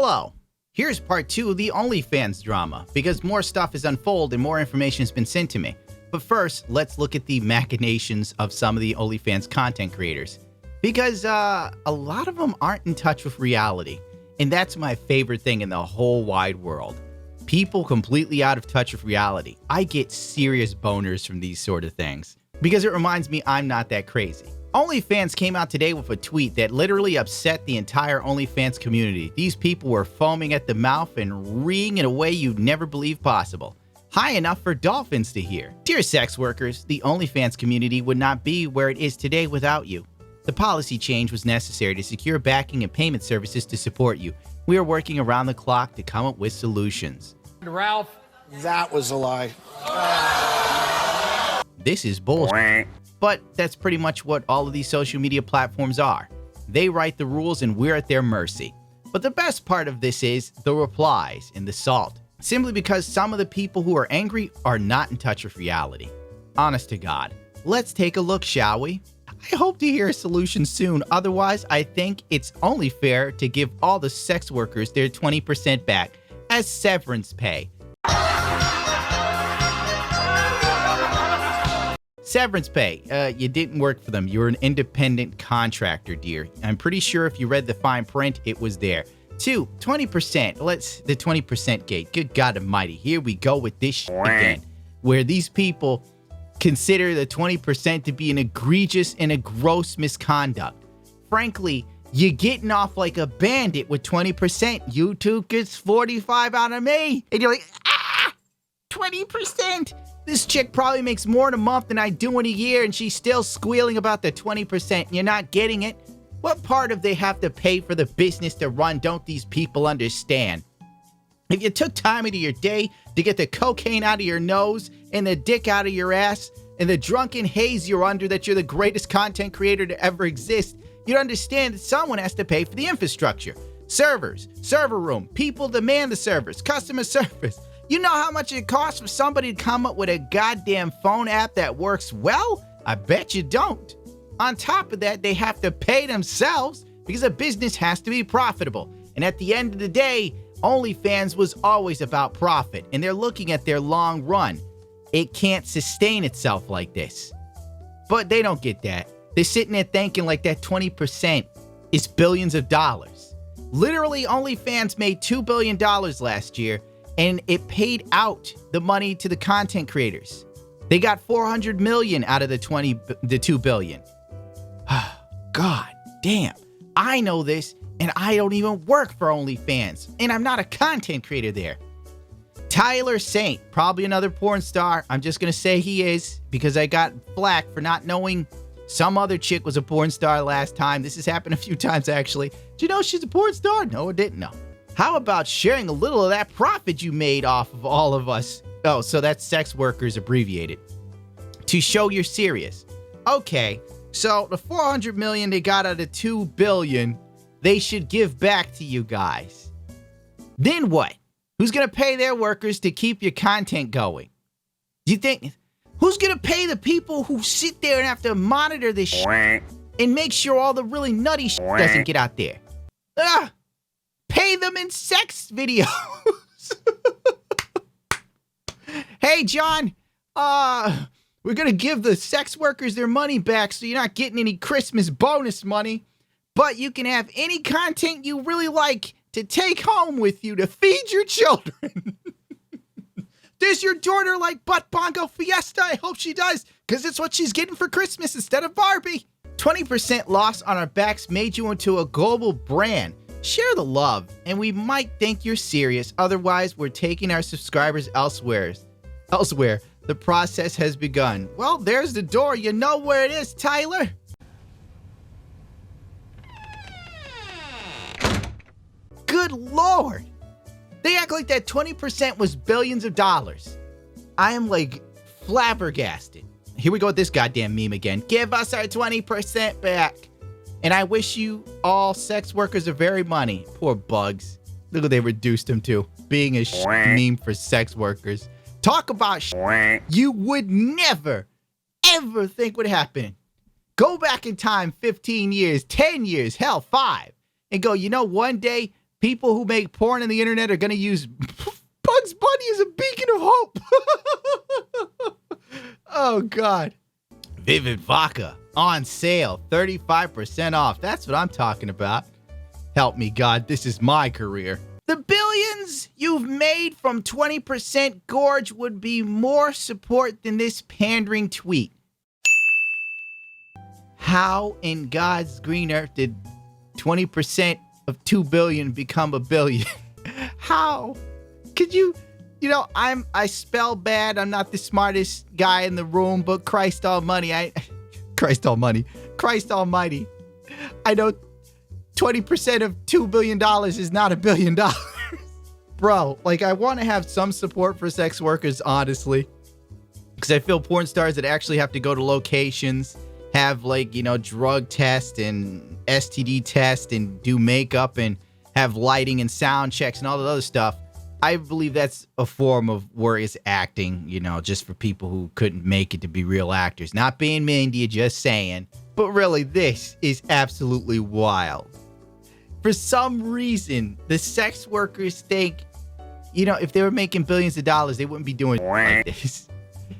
Hello! Here's part 2 of the Onlyfans drama, because more stuff has unfolded and more information has been sent to me. But first, let's look at the machinations of some of the Onlyfans content creators. Because a lot of them aren't in touch with reality. And that's my favorite thing in the whole wide world. People completely out of touch with reality. I get serious boners from these sort of things. Because it reminds me I'm not that crazy. Onlyfans came out today with a tweet that literally upset the entire Onlyfans community. These people were foaming at the mouth and reeing in a way you'd never believe possible. High enough for dolphins to hear. Dear sex workers, the Onlyfans community would not be where it is today without you. The policy change was necessary to secure backing and payment services to support you. We are working around the clock to come up with solutions. Ralph, that was a lie. This is bullshit. But that's pretty much what all of these social media platforms are. They write the rules and we're at their mercy. But the best part of this is the replies and the salt. Simply because some of the people who are angry are not in touch with reality. Honest to God. Let's take a look, shall we? I hope to hear a solution soon. Otherwise, I think it's only fair to give all the sex workers their 20% back as severance pay. Severance pay. You didn't work for them. You're an independent contractor, dear. I'm pretty sure if you read the fine print, it was there. 2, 20%. The 20% gate. Good God almighty. Here we go with this shit again. Where these people consider the 20% to be an egregious and a gross misconduct. Frankly, you're getting off like a bandit with 20%. You two gets 45 out of me. And you're like, 20%. This chick probably makes more in a month than I do in a year, and she's still squealing about the 20%. You're not getting it? What part of they have to pay for the business to run don't these people understand? If you took time out of your day to get the cocaine out of your nose and the dick out of your ass and the drunken haze you're under that you're the greatest content creator to ever exist, you'd understand that someone has to pay for the infrastructure. Servers, server room, people demand the servers, customer service. You know how much it costs for somebody to come up with a goddamn phone app that works well? I bet you don't. On top of that, they have to pay themselves because a business has to be profitable. And at the end of the day, Onlyfans was always about profit, and they're looking at their long run. It can't sustain itself like this. But they don't get that. They're sitting there thinking like that 20% is billions of dollars. Literally, Onlyfans made $2 billion last year, and it paid out the money to the content creators. They got $400 million out of the $2 billion. God damn. I know this, and I don't even work for OnlyFans, and I'm not a content creator there. Tyler Saint, probably another porn star. I'm just gonna say he is, because I got flack for not knowing some other chick was a porn star last time. This has happened a few times, actually. Did you know she's a porn star? No, I didn't know. How about sharing a little of that profit you made off of all of us? Oh, so that's sex workers abbreviated. To show you're serious. Okay, so the $400 million they got out of $2 billion, they should give back to you guys. Then what? Who's gonna pay their workers to keep your content going? Do you think, who's gonna pay the people who sit there and have to monitor this shit and make sure all the really nutty shit doesn't get out there? Pay them in sex videos. Hey, John, we're gonna give the sex workers their money back so you're not getting any Christmas bonus money, but you can have any content you really like to take home with you to feed your children. Does your daughter like Butt Bongo Fiesta? I hope she does, because it's what she's getting for Christmas instead of Barbie. 20% loss on our backs made you into a global brand. Share the love, and we might think you're serious. Otherwise, we're taking our subscribers elsewhere. The process has begun. Well, there's the door. You know where it is, Tyler. Good Lord. They act like that 20% was billions of dollars. I am like flabbergasted. Here we go with this goddamn meme again. Give us our 20% back. And I wish you all sex workers a very money. Poor Bugs. Look what they reduced him to. Being a meme for sex workers. Talk about you would never, ever think would happen. Go back in time 15 years, 10 years, hell, 5. And go, you know, one day People who make porn on the internet are going to use Bugs Bunny as a beacon of hope. Oh, God. Vivid Vodka on sale, 35% off. That's what I'm talking about. Help me, God. This is my career. The billions you've made from 20% gorge would be more support than this pandering tweet. How in God's green earth did 20% of 2 billion become a billion? How? Could you know, I spell bad. I'm not the smartest guy in the room, but Christ almighty. Christ almighty. I know 20% of $2 billion is not $1 billion. Bro, like, I want to have some support for sex workers, honestly. Because I feel porn stars that actually have to go to locations, have, like, you know, drug test and STD test and do makeup and have lighting and sound checks and all that other stuff. I believe that's a form of worse acting, you know, just for people who couldn't make it to be real actors. Not being mean to you, just saying. But really, this is absolutely wild. For some reason, the sex workers think, you know, if they were making billions of dollars, they wouldn't be doing like this.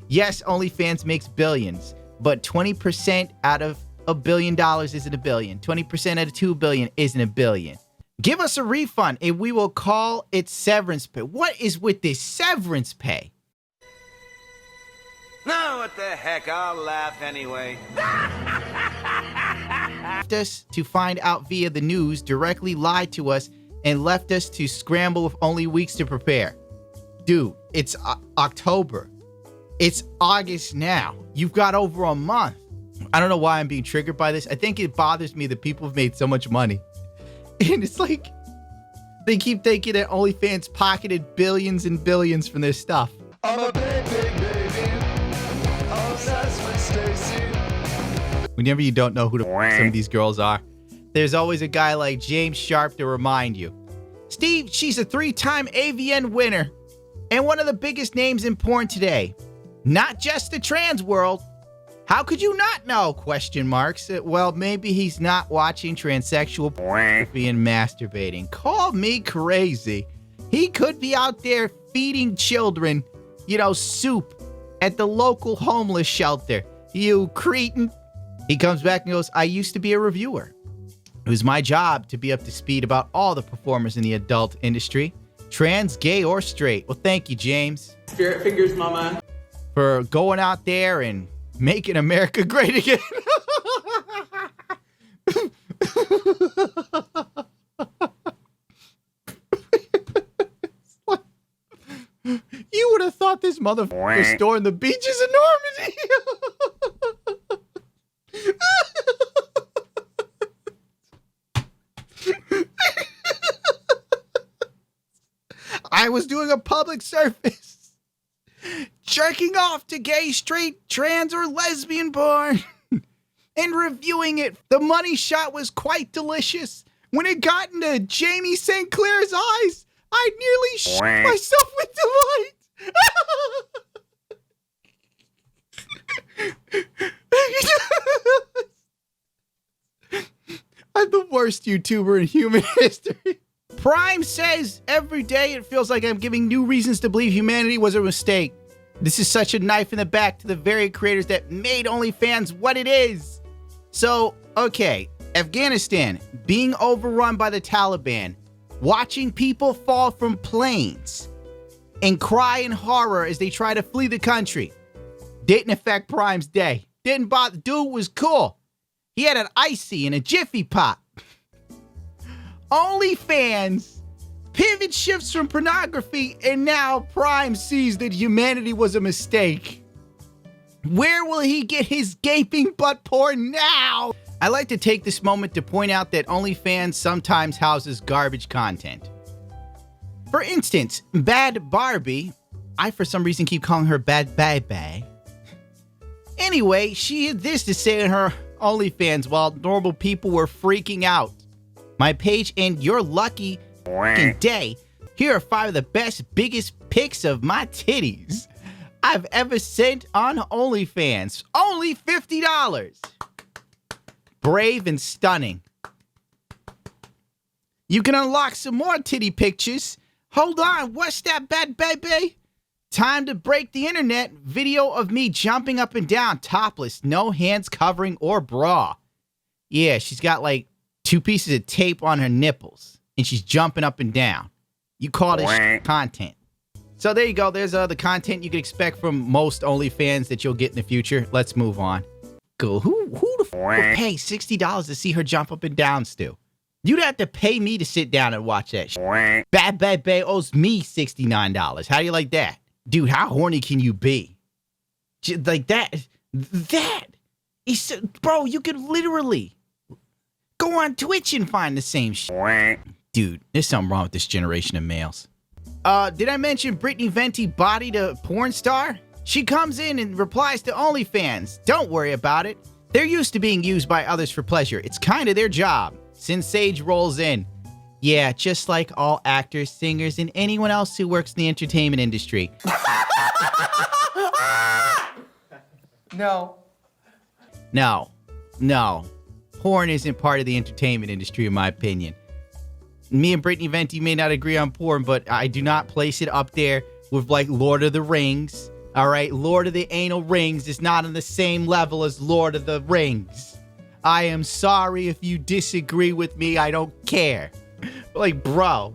Yes, OnlyFans makes billions, but 20% out of $1 billion isn't a billion. 20% out of 2 billion isn't a billion. Give us a refund and we will call it severance pay. What is with this severance pay? No, what the heck, I'll laugh anyway. Left us to find out via the news, directly lied to us, and left us to scramble with only weeks to prepare. Dude, it's October. It's August now. You've got over a month. I don't know why I'm being triggered by this. I think it bothers me that people have made so much money. And it's like, they keep thinking that OnlyFans pocketed billions and billions from their stuff. I'm a big, big baby. I'm obsessed with Stacy. Whenever you don't know who some of these girls are, there's always a guy like James Sharp to remind you. Steve, she's a 3-time AVN winner and one of the biggest names in porn today. Not just the trans world. How could you not know? Question marks. Well, maybe he's not watching transsexual pornography and masturbating. Call me crazy. He could be out there feeding children, you know, soup at the local homeless shelter. You cretin. He comes back and goes, I used to be a reviewer. It was my job to be up to speed about all the performers in the adult industry, trans, gay, or straight. Well, thank you, James. Spirit fingers, mama. For going out there and making America great again. You would have thought this motherfucker was storing the beaches in Normandy. I was doing a public service, jerking off to gay, straight, trans, or lesbian porn, and reviewing it. The money shot was quite delicious. When it got into Jamie St. Clair's eyes, I nearly shit myself with delight. I'm the worst YouTuber in human history. Prime says, every day it feels like I'm giving new reasons to believe humanity was a mistake. This is such a knife in the back to the very creators that made OnlyFans what it is. So, okay, Afghanistan, being overrun by the Taliban, watching people fall from planes, and cry in horror as they try to flee the country. Didn't affect Prime's day. Didn't bother. Dude was cool. He had an icy and a Jiffy Pop. OnlyFans pivot shifts from pornography, and now Prime sees that humanity was a mistake. Where will he get his gaping butt porn now? I like to take this moment to point out that OnlyFans sometimes houses garbage content. For instance, Bad Barbie, I for some reason keep calling her Bad Baby. Anyway, she had this to say in her OnlyFans while normal people were freaking out. My page and your lucky day. Here are 5 of the best, biggest pics of my titties I've ever sent on OnlyFans. Only $50. Brave and stunning. You can unlock some more titty pictures. Hold on, what's that, bad baby? Time to break the internet. Video of me jumping up and down, topless, no hands covering or bra. Yeah, she's got like 2 pieces of tape on her nipples, and she's jumping up and down. You call this content. So there you go. There's the content you can expect from most OnlyFans that you'll get in the future. Let's move on. Cool. Who the f would pay $60 to see her jump up and down, Stu? You'd have to pay me to sit down and watch that shit. Bad Bay owes me $69. How do you like that? Dude, how horny can you be? Like that is, bro, you could literally go on Twitch and find the same shit. Dude, there's something wrong with this generation of males. Did I mention Brittany Venti bodied a porn star? She comes in and replies to OnlyFans. Don't worry about it. They're used to being used by others for pleasure. It's kind of their job. Since Sage rolls in. Yeah, just like all actors, singers, and anyone else who works in the entertainment industry. No. No. Porn isn't part of the entertainment industry, in my opinion. Me and Brittany Venti may not agree on porn, but I do not place it up there with, like, Lord of the Rings. All right? Lord of the Anal Rings is not on the same level as Lord of the Rings. I am sorry if you disagree with me. I don't care. Like, bro,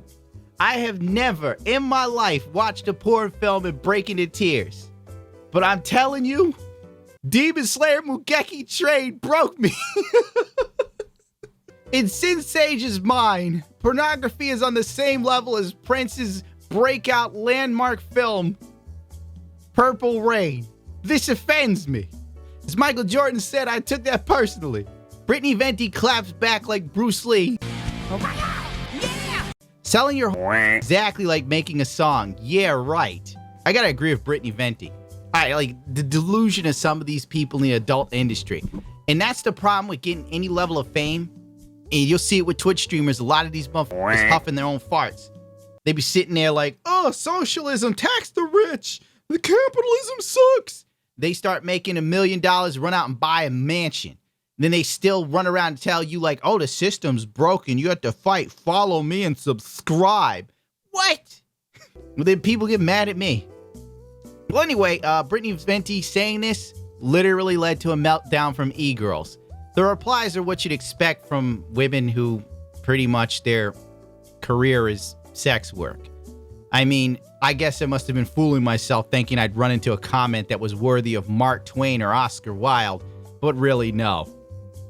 I have never in my life watched a porn film and break into tears. But I'm telling you, Demon Slayer Mugeki Train broke me. In Sin Sage's mind, pornography is on the same level as Prince's breakout landmark film, Purple Rain. This offends me. As Michael Jordan said, I took that personally. Brittany Venti claps back like Bruce Lee. Oh my God. Yeah! Selling your exactly like making a song. Yeah, right. I gotta agree with Brittany Venti. I like the delusion of some of these people in the adult industry. And that's the problem with getting any level of fame. And you'll see it with Twitch streamers. A lot of these motherfuckers huffing their own farts. They be sitting there like, oh, socialism, tax the rich. The capitalism sucks. They start making $1 million, run out and buy a mansion. Then they still run around and tell you like, oh, the system's broken. You have to fight. Follow me and subscribe. What? Well, then people get mad at me. Well, anyway, Brittany Venti saying this literally led to a meltdown from E-gurls. The replies are what you'd expect from women who pretty much their career is sex work. I mean, I guess I must have been fooling myself thinking I'd run into a comment that was worthy of Mark Twain or Oscar Wilde, but really, no.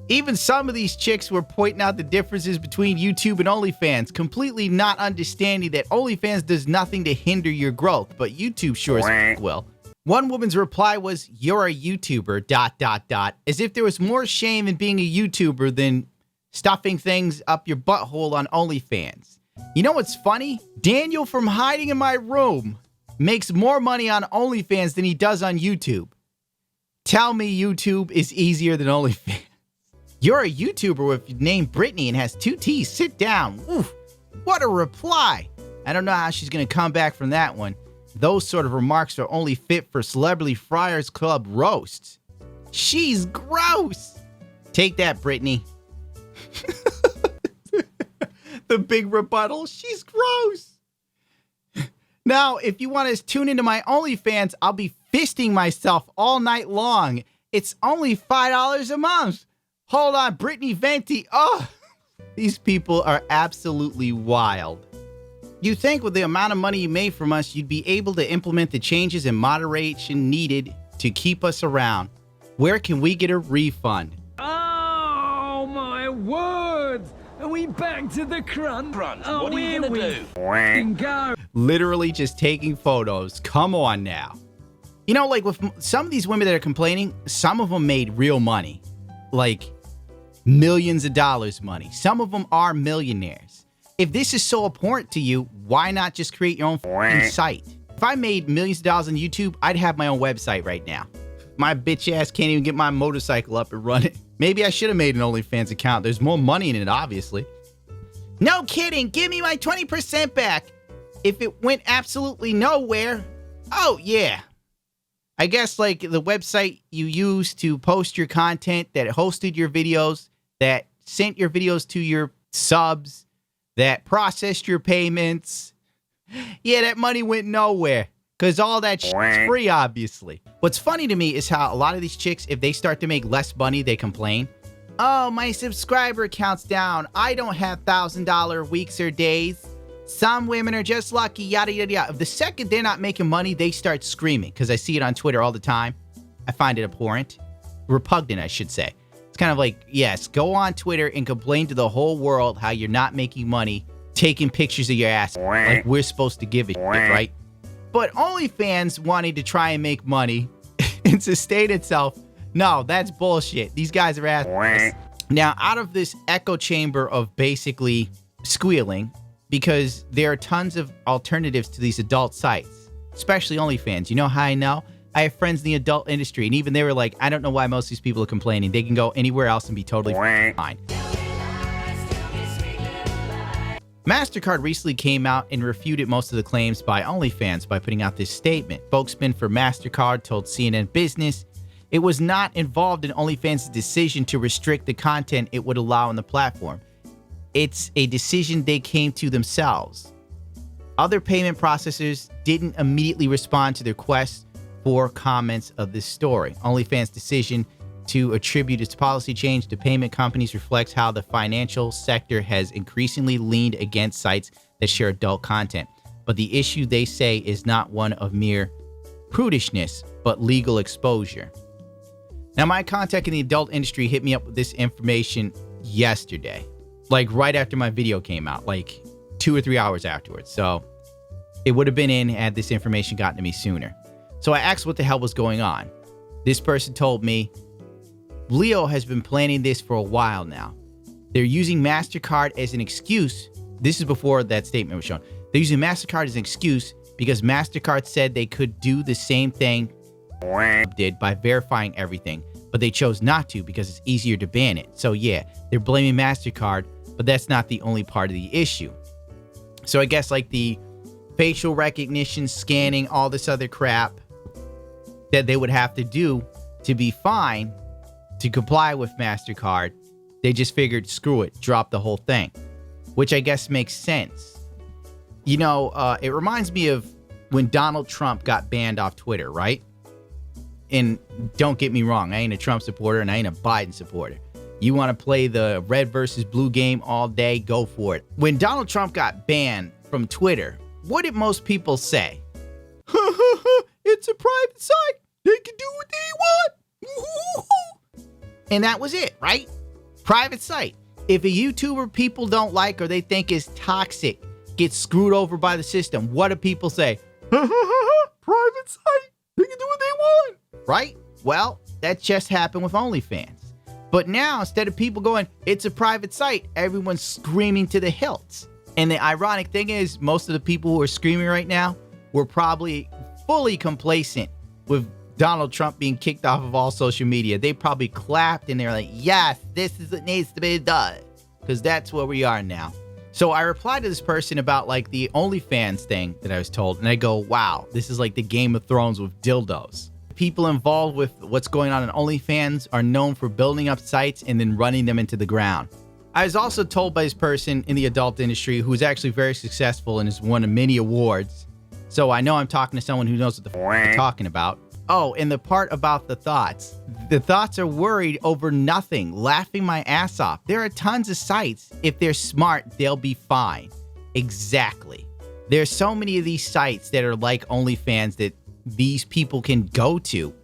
Even some of these chicks were pointing out the differences between YouTube and OnlyFans, completely not understanding that OnlyFans does nothing to hinder your growth, but YouTube sure as f*** will. One woman's reply was, you're a YouTuber, ... as if there was more shame in being a YouTuber than stuffing things up your butthole on OnlyFans. You know what's funny? Daniel from Hiding in My Room makes more money on OnlyFans than he does on YouTube. Tell me YouTube is easier than OnlyFans. You're a YouTuber with your name Brittany and has 2 T's. Sit down. Oof. What a reply. I don't know how she's going to come back from that one. Those sort of remarks are only fit for Celebrity Friars Club roasts. She's gross. Take that, Brittany. The big rebuttal. She's gross. Now, if you want to tune into my OnlyFans, I'll be fisting myself all night long. It's only $5 a month. Hold on, Brittany Venti. Oh, these people are absolutely wild. You think with the amount of money you made from us, you'd be able to implement the changes and moderation needed to keep us around. Where can we get a refund? Oh, my word! Are we back to the crunch? Oh, what are you gonna do? Go. Literally just taking photos. Come on now. You know, like with some of these women that are complaining, some of them made real money. Like millions of dollars money. Some of them are millionaires. If this is so important to you, why not just create your own f***ing site? If I made millions of dollars on YouTube, I'd have my own website right now. My bitch ass can't even get my motorcycle up and running. Maybe I should have made an OnlyFans account. There's more money in it, obviously. No kidding. Give me my 20% back. If it went absolutely nowhere, oh yeah. I guess like the website you used to post your content, that hosted your videos, that sent your videos to your subs, that processed your payments. Yeah, that money went nowhere because all that shit's free, obviously. What's funny to me is how a lot of these chicks, if they start to make less money, they complain. Oh, my subscriber count's down. I don't have $1,000 weeks or days. Some women are just lucky, yada, yada, yada. The second they're not making money, they start screaming, because I see it on Twitter all the time. I find it abhorrent. Repugnant, I should say. It's kind of like, yes, go on Twitter and complain to the whole world how you're not making money, taking pictures of your ass like we're supposed to give a shit, right? But OnlyFans wanting to try and make money and sustain itself, no, that's bullshit. These guys are assholes. Now, out of this echo chamber of basically squealing, because there are tons of alternatives to these adult sites, especially OnlyFans. You know how I know? I have friends in the adult industry, and even they were like, I don't know why most of these people are complaining. They can go anywhere else and be totally fine. MasterCard recently came out and refuted most of the claims by OnlyFans by putting out this statement. Spokesman for MasterCard told CNN Business it was not involved in OnlyFans' decision to restrict the content it would allow on the platform. It's a decision they came to themselves. Other payment processors didn't immediately respond to the requests for comments of this story. OnlyFans' decision to attribute its policy change to payment companies reflects how the financial sector has increasingly leaned against sites that share adult content. But the issue, they say, is not one of mere prudishness, but legal exposure. Now, my contact in the adult industry hit me up with this information yesterday, like right after my video came out, like 2 or 3 hours afterwards. So it would have been in had this information gotten to me sooner. So I asked what the hell was going on. This person told me, Leo has been planning this for a while now. They're using MasterCard as an excuse. This is before that statement was shown. They're using MasterCard as an excuse because MasterCard said they could do the same thing did by verifying everything, but they chose not to because it's easier to ban it. So yeah, they're blaming MasterCard, but that's not the only part of the issue. So I guess like the facial recognition, scanning, all this other crap that they would have to do to be fine to comply with MasterCard, they just figured, screw it, drop the whole thing, which I guess makes sense. You know, it reminds me of when Donald Trump got banned off Twitter, right? And don't get me wrong, I ain't a Trump supporter and I ain't a Biden supporter. You want to play the red versus blue game all day, go for it. When Donald Trump got banned from Twitter, what did most people say? It's a private site. They can do what they want. And that was it, right? Private site. If a YouTuber people don't like or they think is toxic, gets screwed over by the system, what do people say? Private site. They can do what they want. Right? Well, that just happened with OnlyFans. But now, instead of people going, it's a private site, everyone's screaming to the hilts. And the ironic thing is, most of the people who are screaming right now were probably fully complacent with Donald Trump being kicked off of all social media. They probably clapped and they're like, yes, this is what needs to be done. Because that's where we are now. So I replied to this person about like the OnlyFans thing that I was told. And I go, wow, this is like the Game of Thrones with dildos. People involved with what's going on in OnlyFans are known for building up sites and then running them into the ground. I was also told by this person in the adult industry who's actually very successful and has won many awards. So I know I'm talking to someone who knows what the f I'm talking about. Oh, and the part about the thoughts. The thoughts are worried over nothing, laughing my ass off. There are tons of sites. If they're smart, they'll be fine. Exactly. There's so many of these sites that are like OnlyFans that these people can go to.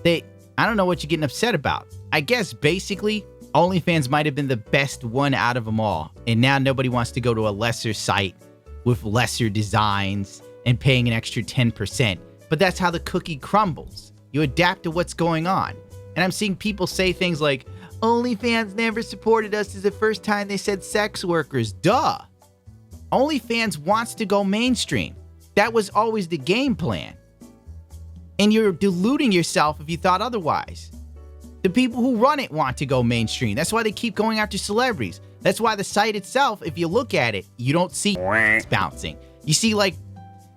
I don't know what you're getting upset about. I guess basically OnlyFans might have been the best one out of them all. And now nobody wants to go to a lesser site with lesser designs and paying an extra 10%. But that's how the cookie crumbles. You adapt to what's going on. And I'm seeing people say things like, OnlyFans never supported us. This is the first time they said sex workers. Duh. OnlyFans wants to go mainstream. That was always the game plan. And you're deluding yourself if you thought otherwise. The people who run it want to go mainstream. That's why they keep going after celebrities. That's why the site itself, if you look at it, you don't see bouncing. You see like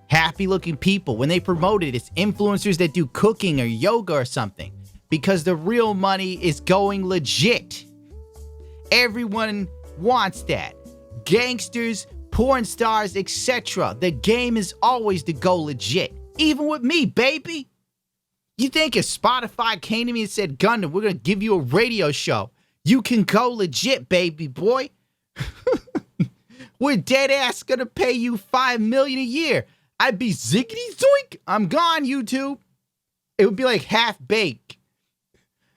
happy looking people. When they promote it, it's influencers that do cooking or yoga or something. Because the real money is going legit. Everyone wants that. Gangsters porn stars, etc. The game is always to go legit. Even with me, baby. You think if Spotify came to me and said, Gundam, we're going to give you a radio show, you can go legit, baby boy. We're dead ass going to pay you $5 million a year. I'd be ziggity zoink. I'm gone, YouTube. It would be like half baked.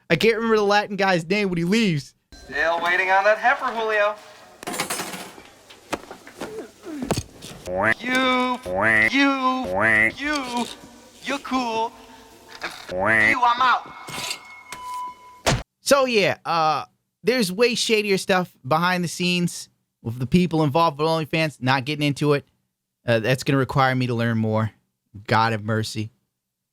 I can't remember the Latin guy's name when he leaves. Still waiting on that heifer, Julio. You're cool. And I'm out. So yeah, there's way shadier stuff behind the scenes with the people involved with OnlyFans. Not getting into it. That's going to require me to learn more. God have mercy.